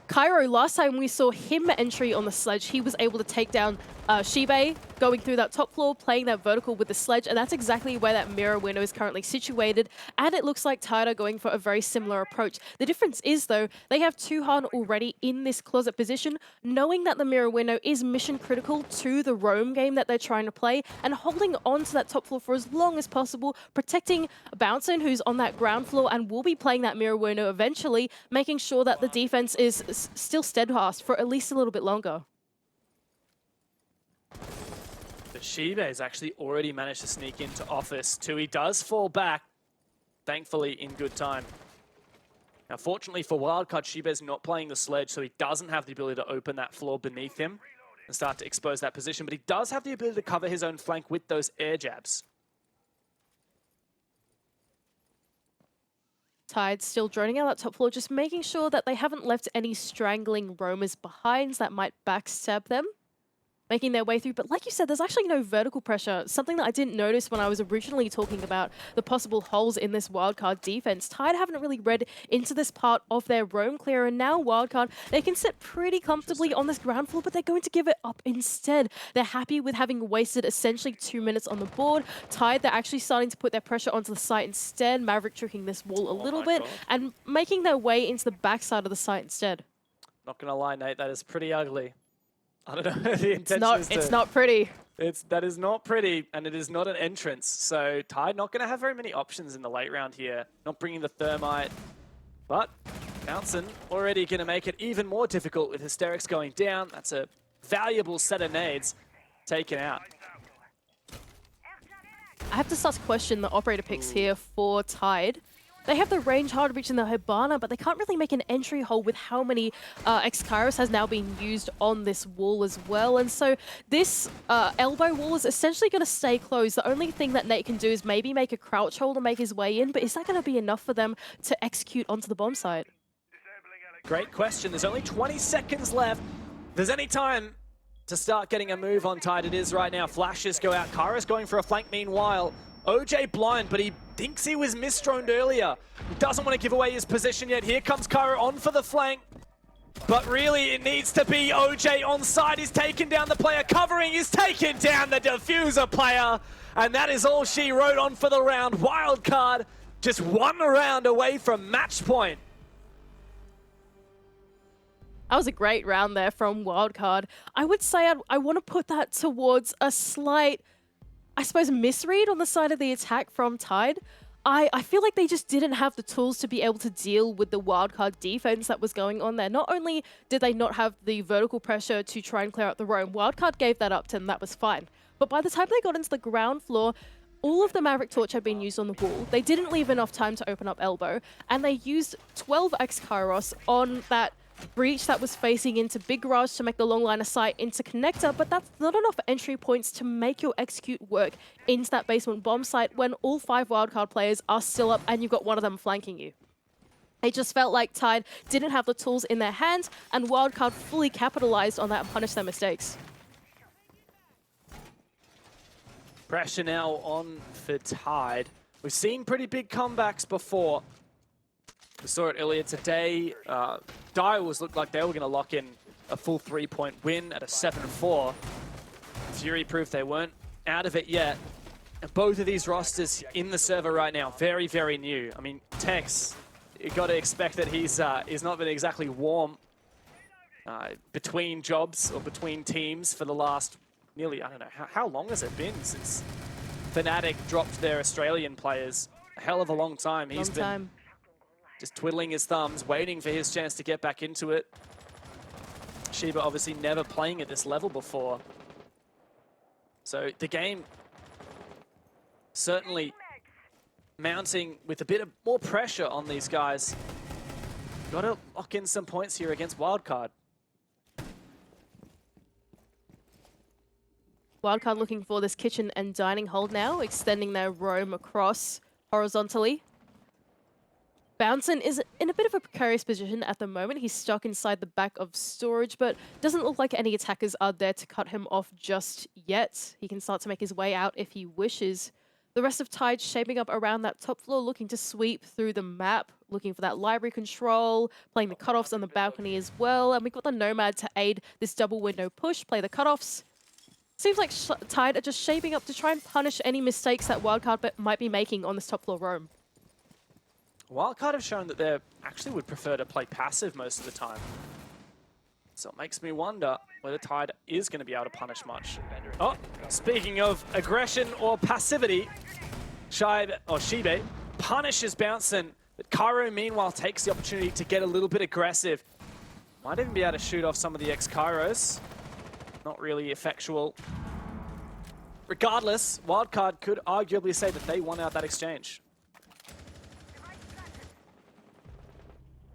S5: Cairo, last time we saw him entry on the sledge, he was able to take down Shibe, going through that top floor, playing that vertical with the sledge, and that's exactly where that mirror window is currently situated, and it looks like Tyde are going for a very similar approach. The difference is, though, they have Tuhan already in this closet position, knowing that the mirror window is mission critical to the roam game that they're trying to play, and holding on to that top floor for as long as possible, protecting Bouncin, who's on that ground floor and will be playing that mirror window eventually, making sure that the defense is still steadfast for at least a little bit longer.
S4: But Shibe has actually already managed to sneak into office. Tui does fall back, thankfully in good time. Now, fortunately for Wildcard, Shibe's not playing the sledge, so he doesn't have the ability to open that floor beneath him and start to expose that position, but he does have the ability to cover his own flank with those air jabs.
S5: Tyde still droning out that top floor, just making sure that they haven't left any strangling roamers behind that might backstab them, making their way through. But like you said, there's actually no vertical pressure, something that I didn't notice when I was originally talking about the possible holes in this Wildcard defense. Tyde haven't really read into this part of their roam clear, and now Wildcard, they can sit pretty comfortably on this ground floor, but they're going to give it up instead. They're happy with having wasted essentially 2 minutes on the board. Tyde, they're actually starting to put their pressure onto the site instead, Maverick tricking this wall a little bit, and making their way into the backside of the site instead.
S4: Not gonna lie, Nate, that is pretty ugly. I don't know the intention
S5: It's not pretty.
S4: That is not pretty, and it is not an entrance. So Tyde not going to have very many options in the late round here. Not bringing the thermite, but Bouncin already going to make it even more difficult with Hysterics going down. That's a valuable set of nades taken out.
S5: I have to start to question the operator picks here for Tyde. They have the range hard reach in the Hibana, but they can't really make an entry hole with how many X-Kairos has now been used on this wall as well. And so this elbow wall is essentially going to stay closed. The only thing that Nate can do is maybe make a crouch hold to make his way in, but is that going to be enough for them to execute onto the bomb site?
S4: Great question. There's only 20 seconds left. If there's any time to start getting a move on Tyde, it is right now. Flashes go out. Kairos going for a flank meanwhile. OJ blind, but he thinks he was misdroned earlier. He doesn't want to give away his position yet. Here comes Cairo on for the flank. But really, it needs to be OJ on side. He's taken down the player covering. He's taken down the diffuser player. And that is all she wrote on for the round. Wildcard just 1 round away from match point.
S5: That was a great round there from Wildcard. I would say I want to put that towards a slight, I suppose, misread on the side of the attack from Tyde. I feel like they just didn't have the tools to be able to deal with the Wildcard defense that was going on there. Not only did they not have the vertical pressure to try and clear out the roam, Wildcard gave that up to them, that was fine. But by the time they got into the ground floor, all of the Maverick Torch had been used on the wall. They didn't leave enough time to open up elbow, and they used 12 X-Kairos on that breach that was facing into Big Garage to make the long line of sight into Connector, but that's not enough entry points to make your execute work into that basement bomb site when all 5 Wildcard players are still up and you've got one of them flanking you. It just felt like Tyde didn't have the tools in their hands, and Wildcard fully capitalized on that and punished their mistakes.
S4: Pressure now on for Tyde. We've seen pretty big comebacks before. We saw it earlier today. Dials looked like they were going to lock in a full 3-point win at a 7-4. Fury proved they weren't out of it yet. And both of these rosters in the server right now, very, very new. I mean, Tex, you got to expect that he's not been exactly warm between jobs or between teams for the last nearly, I don't know, how long has it been since Fnatic dropped their Australian players? A hell of a long time. He's been just twiddling his thumbs, waiting for his chance to get back into it. Shiba obviously never playing at this level before. So the game certainly mounting with a bit of more pressure on these guys. Got to lock in some points here against Wildcard.
S5: Wildcard looking for this kitchen and dining hold now, extending their roam across horizontally. Bouncin is in a bit of a precarious position at the moment. He's stuck inside the back of storage, but doesn't look like any attackers are there to cut him off just yet. He can start to make his way out if he wishes. The rest of Tyde shaping up around that top floor, looking to sweep through the map, looking for that library control, playing the cutoffs on the balcony as well. And we've got the Nomad to aid this double window push, play the cutoffs. Seems like Tyde are just shaping up to try and punish any mistakes that Wildcard might be making on this top floor roam.
S4: Wildcard have shown that they actually would prefer to play passive most of the time. So it makes me wonder whether Tyde is going to be able to punish much. Oh, speaking of aggression or passivity, Shibe punishes Bouncin, but Cairo meanwhile takes the opportunity to get a little bit aggressive. Might even be able to shoot off some of the X-Kairos. Not really effectual. Regardless, Wildcard could arguably say that they won out that exchange.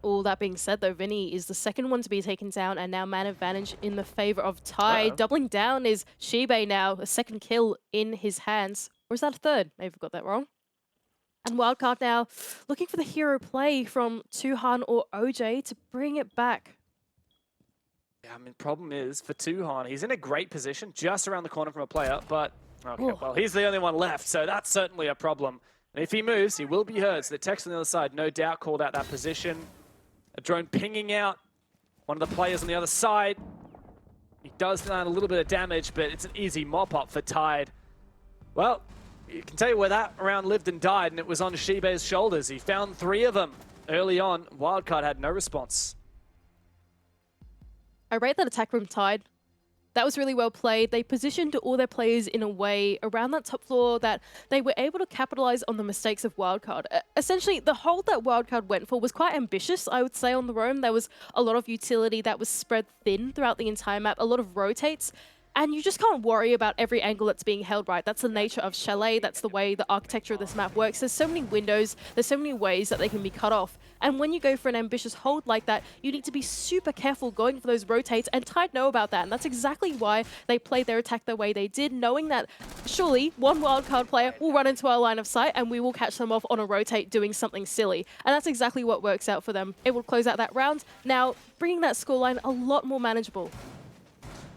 S5: All that being said, though, Vinny is the second one to be taken down, and now man advantage in the favor of Tyde. Doubling down is Shibe now, a second kill in his hands. Or is that a third? Maybe I've got that wrong. And Wildcard now looking for the hero play from Tuhan or OJ to bring it back.
S4: Yeah, I mean, problem is for Tuhan, he's in a great position just around the corner from a player, but okay, well, he's the only one left, so that's certainly a problem. And if he moves, he will be hurt. So the text on the other side, no doubt, called out that position. A drone pinging out one of the players on the other side. He does land a little bit of damage, but it's an easy mop-up for Tyde. Well, you can tell you where that round lived and died, and it was on Shibei's shoulders. He found 3 of them early on. Wildcard had no response.
S5: I rate that attack from Tyde. That was really well played. They positioned all their players in a way around that top floor that they were able to capitalize on the mistakes of Wildcard. Essentially, the hold that Wildcard went for was quite ambitious, I would say, on the roam. There was a lot of utility that was spread thin throughout the entire map, a lot of rotates. And you just can't worry about every angle that's being held right. That's the nature of CHALET. That's the way the architecture of this map works. There's so many windows. There's so many ways that they can be cut off. And when you go for an ambitious hold like that, you need to be super careful going for those rotates. And Tyde know about that. And that's exactly why they played their attack the way they did, knowing that surely one wildcard player will run into our line of sight and we will catch them off on a rotate doing something silly. And that's exactly what works out for them. Able to close out that round. Now, bringing that scoreline a lot more manageable.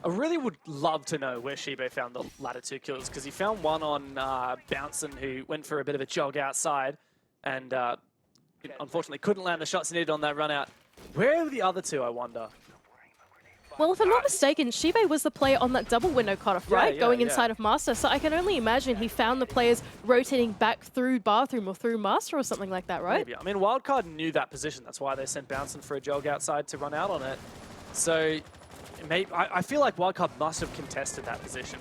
S4: I really would love to know where Shibei found the latter 2 kills, because he found one on Bouncin, who went for a bit of a jog outside and unfortunately couldn't land the shots he needed on that run out. Where are the other 2, I wonder?
S5: Well, if I'm not mistaken, Shibei was the player on that double window cutoff, right? Going inside of Master. So I can only imagine he found the players rotating back through Bathroom or through Master or something like that, right?
S4: Maybe. I mean, Wildcard knew that position. That's why they sent Bouncin for a jog outside to run out on it. So maybe, I feel like Wildcard must have contested that position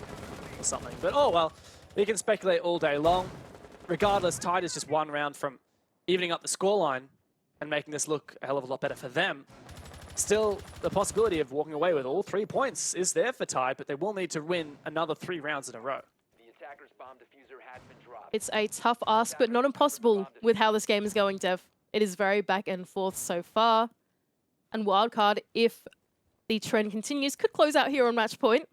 S4: or something. But oh well, we can speculate all day long. Regardless, Tyde is just 1 round from evening up the scoreline and making this look a hell of a lot better for them. Still, the possibility of walking away with all 3 points is there for Tyde, but they will need to win another 3 rounds in a row.
S6: The attacker's bomb diffuser has been dropped.
S5: It's a tough ask, but not impossible with how this game is going, Dev. It is very back and forth so far. And Wildcard, if the trend continues, could close out here on match point.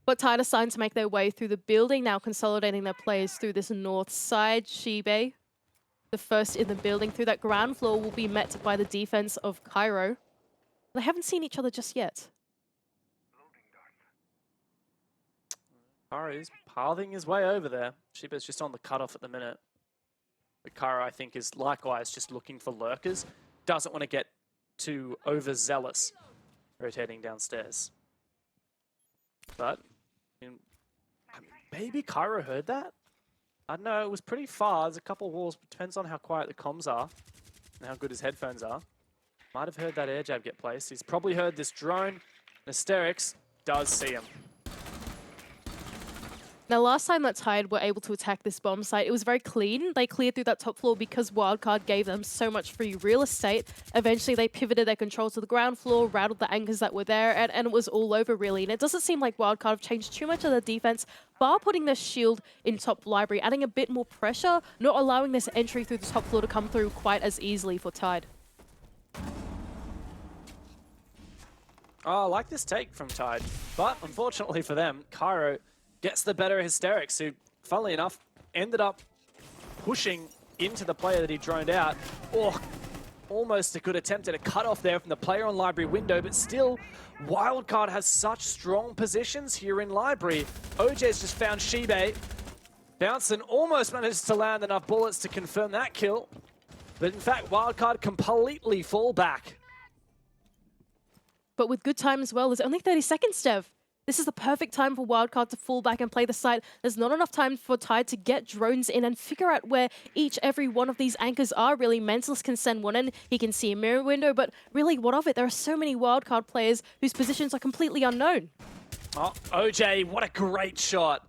S5: But Tyde are starting to make their way through the building, now consolidating their players through this north side. Shibei, the first in the building through that ground floor, will be met by the defense of Cairo. They haven't seen each other just yet.
S4: Cairo is pathing his way over there. Shibei's just on the cutoff at the minute. But Cairo, I think, is likewise just looking for lurkers. Doesn't want to get too overzealous rotating downstairs. But maybe Cairo heard that? I don't know, it was pretty far. There's a couple of walls, but depends on how quiet the comms are and how good his headphones are. Might have heard that air jab get placed. He's probably heard this drone. Asterix does see him.
S5: Now, last time that Tyde were able to attack this bomb site, it was very clean. They cleared through that top floor because Wildcard gave them so much free real estate. Eventually, they pivoted their control to the ground floor, rattled the anchors that were there, and it was all over, really. And it doesn't seem like Wildcard have changed too much of their defense, bar putting their shield in top library, adding a bit more pressure, not allowing this entry through the top floor to come through quite as easily for Tyde.
S4: Oh, I like this take from Tyde, but unfortunately for them, Cairo gets the better of Hysterics, who, funnily enough, ended up pushing into the player that he droned out. Oh, almost a good attempt at a cutoff there from the player on Library window, but still, Wildcard has such strong positions here in Library. OJ's just found Shibei. Bouncin almost manages to land enough bullets to confirm that kill, but in fact, Wildcard completely fall back.
S5: But with good time as well, there's only 30 seconds, Dev. This is the perfect time for Wildcard to fall back and play the site. There's not enough time for Tyde to get drones in and figure out where every one of these anchors are. Really, Mentalist can send one in. He can see a mirror window, but really, what of it? There are so many Wildcard players whose positions are completely unknown.
S4: Oh, OJ, what a great shot.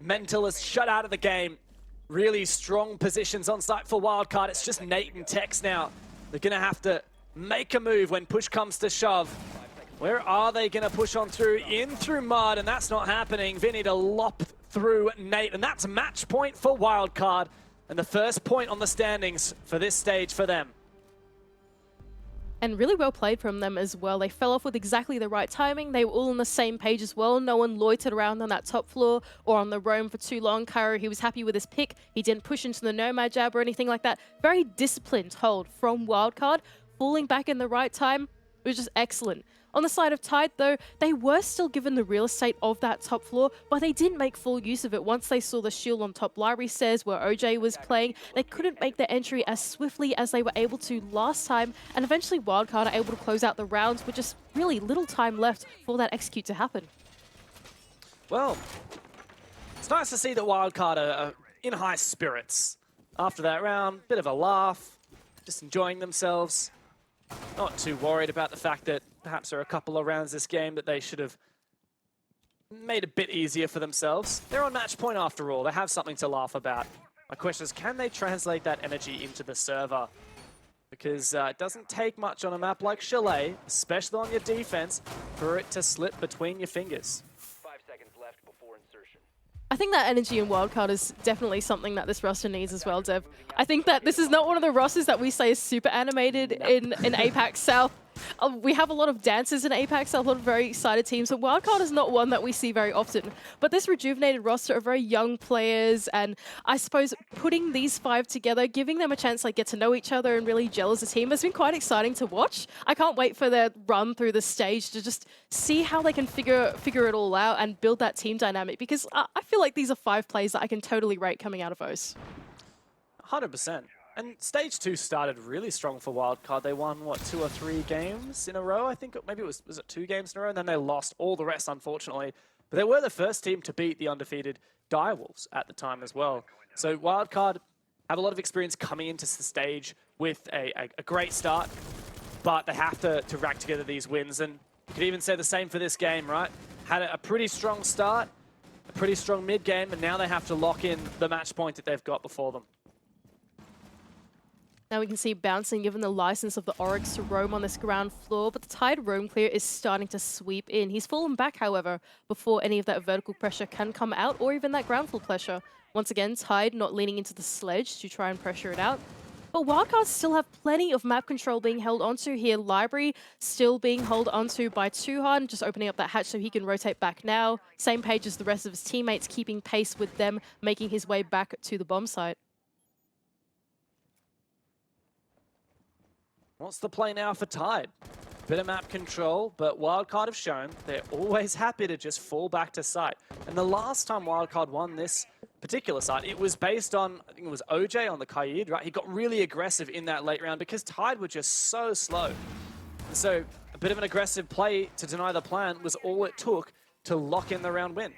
S4: Mentalist shut out of the game. Really strong positions on site for Wildcard. It's just Nate and Tex now. They're going to have to make a move when push comes to shove. Where are they going to push on through? In through mud, and that's not happening. Vinny to lop through Nate, and that's match point for Wildcard. And the first point on the standings for this stage for them.
S5: And really well played from them as well. They fell off with exactly the right timing. They were all on the same page as well. No one loitered around on that top floor or on the roam for too long. Cairo, he was happy with his pick. He didn't push into the Nomad jab or anything like that. Very disciplined hold from Wildcard. Falling back in the right time, it was just excellent. On the side of Tyde, though, they were still given the real estate of that top floor, but they didn't make full use of it. Once they saw the shield on top library stairs where OJ was playing, they couldn't make their entry as swiftly as they were able to last time, and eventually Wildcard are able to close out the rounds with just really little time left for that execute to happen.
S4: Well, it's nice to see that Wildcard are in high spirits. After that round, bit of a laugh, just enjoying themselves. Not too worried about the fact that perhaps there are a couple of rounds this game that they should have made a bit easier for themselves. They're on match point after all. They have something to laugh about. My question is, can they translate that energy into the server? Because it doesn't take much on a map like CHALET, especially on your defense, for it to slip between your fingers.
S6: 5 seconds left before insertion.
S5: I think that energy in Wildcard is definitely something that this roster needs as well, Dev. I think that this is not one of the rosters that we say is super animated in APAC South. We have a lot of dancers in APAC South, a lot of very excited teams, but Wildcard is not one that we see very often. But this rejuvenated roster of very young players, and I suppose putting these 5 together, giving them a chance to get to know each other and really gel as a team has been quite exciting to watch. I can't wait for their run through the stage to just see how they can figure it all out and build that team dynamic, because I feel like these are 5 plays that I can totally rate coming out of OS.
S4: 100%. And stage 2 started really strong for Wildcard. They won, what, 2 or 3 games in a row? I think maybe it was it 2 games in a row? And then they lost all the rest, unfortunately. But they were the first team to beat the undefeated Direwolves at the time as well. So Wildcard have a lot of experience coming into the stage with a great start, but they have to rack together these wins. And you could even say the same for this game, right? Had a pretty strong start, a pretty strong mid-game, and now they have to lock in the match point that they've got before them.
S5: Now we can see Bouncing given the license of the Oryx to roam on this ground floor, but the Tyde roam clear is starting to sweep in. He's fallen back, however, before any of that vertical pressure can come out, or even that ground floor pressure. Once again, Tyde not leaning into the sledge to try and pressure it out. But Wildcards still have plenty of map control being held onto here. Library still being held onto by Tuhad, just opening up that hatch so he can rotate back now. Same page as the rest of his teammates, keeping pace with them, making his way back to the bomb site.
S4: What's the play now for Tyde? Bit of map control, but Wildcard have shown they're always happy to just fall back to site. And the last time Wildcard won this particular site, it was based on, I think it was OJ on the Kaid, right? He got really aggressive in that late round because Tyde were just so slow. And so a bit of an aggressive play to deny the plan was all it took to lock in the round win.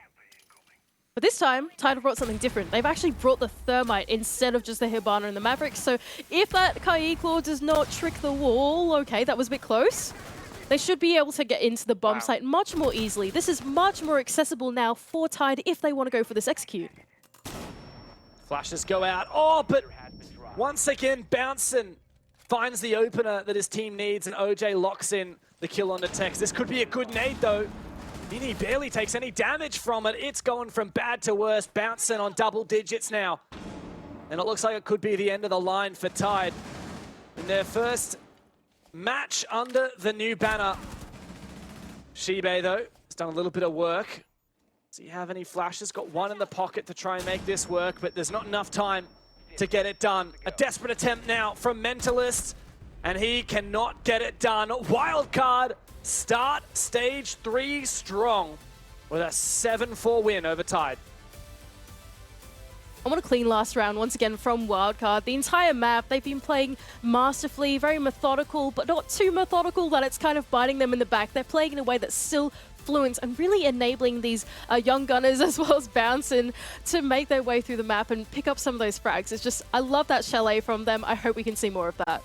S5: But this time, Tyde brought something different. They've actually brought the Thermite instead of just the Hibana and the Maverick. So if that Kaid Claw does not trick the wall, okay, that was a bit close. They should be able to get into the bomb site much more easily. This is much more accessible now for Tyde if they want to go for this execute.
S4: Flashes go out. Oh, but once again, Bouncing finds the opener that his team needs, and OJ locks in the kill on the Tex. This could be a good nade, though. He barely takes any damage from it. It's going from bad to worse. Bouncing on double digits now. And it looks like it could be the end of the line for Tyde. In their first match under the new banner. Shibe, though, has done a little bit of work. Does he have any flashes? Got one in the pocket to try and make this work, but there's not enough time to get it done. A desperate attempt now from Mentalist, and he cannot get it done. Wildcard start stage 3 strong with a 7-4 win over Tyde.
S5: I want a clean last round once again from Wildcard. The entire map, they've been playing masterfully, very methodical, but not too methodical that it's kind of biting them in the back. They're playing in a way that's still fluent and really enabling these young gunners as well as Bouncing to make their way through the map and pick up some of those frags. It's just, I love that chalet from them. I hope we can see more of that.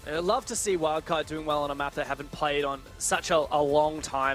S4: I'd love to see Wildcard doing well on a map they haven't played on such a long time.